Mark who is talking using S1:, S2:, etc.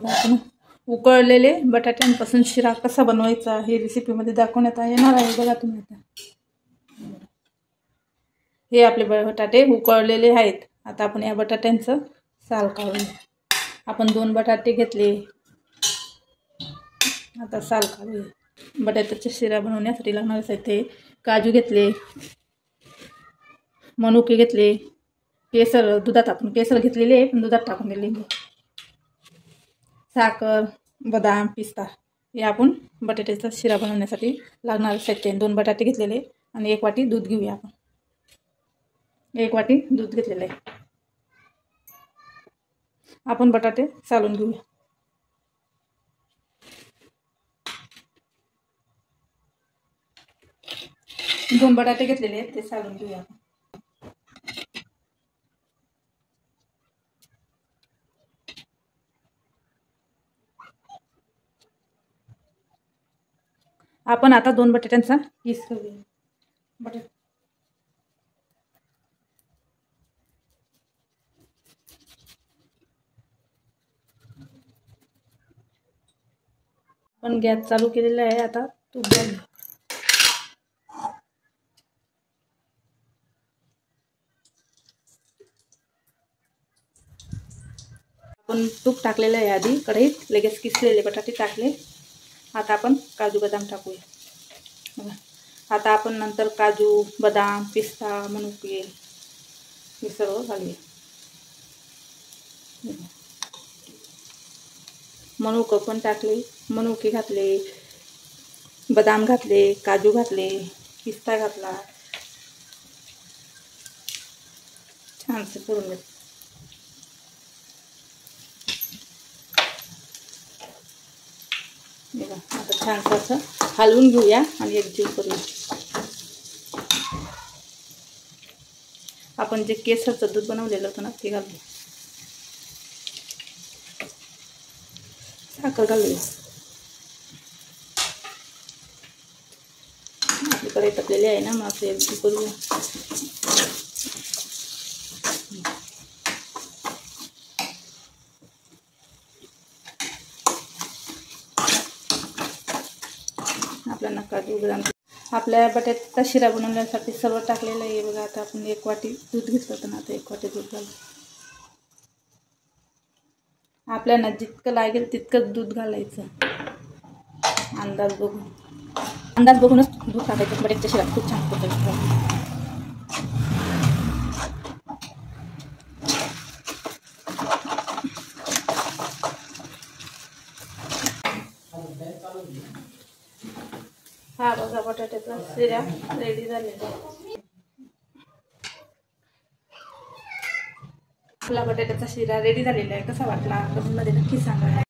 S1: बघा आपण उकळलेले बटाट्यांपासून शिरा कसा बनवायचा हे रेसिपीमध्ये दाखवण्यात येणार आहे बघा तुम्ही आता। हे आपले बटाटे उकळलेले आहेत। आता आपण या बटाट्यांचं साल काढूया। आपण 2 बटाटे घेतले, आता साल काढूया। बटाट्याचा शिरा बनवण्यासाठी लागणारे साहित्य: काजू घेतले, मनुके घेतले, केसर दुधात आपण केसर घेतलेले आहे पण दुधात टाकून दिले, साखर, बदाम, पिस्ता हे आपण बटाट्याचा शिरा बनवण्यासाठी लागणारे साहित्य। 2 बटाटे घेतलेले आणि 1 वाटी दूध घेऊया आपण। 1 वाटी दूध घेतलेले आहे। आपण बटाटे सालून घेऊया। 2 बटाटे घेतलेले आहेत ते सालून घेऊया आपण। आपण आता 2 बटाट्यांचा किस करूया। बटाटे आपण गॅस चालू केलेला आहे। आता तूप घालूया। आपण तूप टाकलेलं आहे आधी कढईत, लगेच किसलेले बटाटे टाकले। आता आपण काजू बदाम टाकूया बघा। आता आपण नंतर काजू, बदाम, पिस्ता, मनुके हे सर्व घालूया। मनुके पण टाकले, मनुके घातले, बदाम घातले, काजू घातले, पिस्ता घातला, छानसे करून घ्या। बघा आता छानसं असं हलवून घेऊया आणि एकजीव करूया। आपण जे केसरचं दूध बनवलेलं होतं ना ते घालूया, साखर घालूया। आपली कढई तापलेली आहे ना, मग असं एकजीव करूया। आपल्याला काजू बदाम आपल्या बटाट्याचा शिरा बनवण्यासाठी सर्व टाकलेलं आहे बघा। आता आपण 1 वाटी दूध घेतलं होतं ना, आता 1 वाटी दूध घालू। आपल्याला जितकं लागेल तितकं दूध घालायचं, अंदाज बघूनच दूध टाकायचं। बटाट्याचा शिरा खूप छान होतो। हा बघा बटाट्याचा शिरा रेडी झालेला आहे। आपला बटाट्याचा शिरा रेडी झालेला आहे। कसा वाटला कमेंटमध्ये नक्की सांगा।